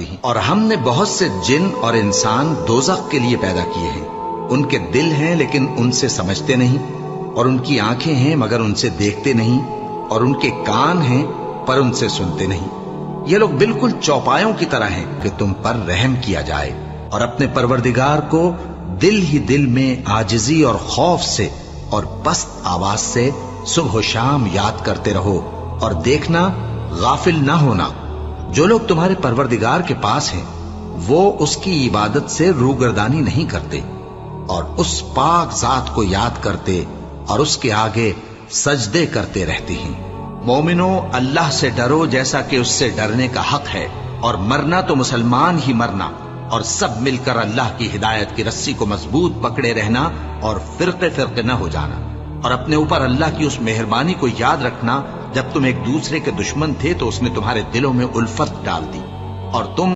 ہیں۔ اور ہم نے بہت سے جن اور انسان دوزخ کے لیے پیدا کیے ہیں، ان کے دل ہیں لیکن ان سے سمجھتے نہیں، اور ان کی آنکھیں ہیں مگر ان سے دیکھتے نہیں، اور ان کے کان ہیں پر ان سے سنتے نہیں۔ یہ لوگ بالکل چوپایوں کی طرح ہیں کہ تم پر رحم کیا جائے، اور اپنے پروردگار کو دل ہی دل میں عاجزی اور خوف سے اور پست آواز سے صبح و شام یاد کرتے رہو، اور دیکھنا غافل نہ ہونا۔ جو لوگ تمہارے پروردگار کے پاس ہیں وہ اس کی عبادت سے روگردانی نہیں کرتے، اور اس پاک ذات کو یاد کرتے اور اس کے آگے سجدے کرتے رہتے ہیں۔ مومنو، اللہ سے ڈرو جیسا کہ اس سے ڈرنے کا حق ہے، اور مرنا تو مسلمان ہی مرنا، اور سب مل کر اللہ کی ہدایت کی رسی کو مضبوط پکڑے رہنا اور فرقے فرقے نہ ہو جانا، اور اپنے اوپر اللہ کی اس مہربانی کو یاد رکھنا جب تم ایک دوسرے کے دشمن تھے تو اس نے تمہارے دلوں میں الفت ڈال دی، اور تم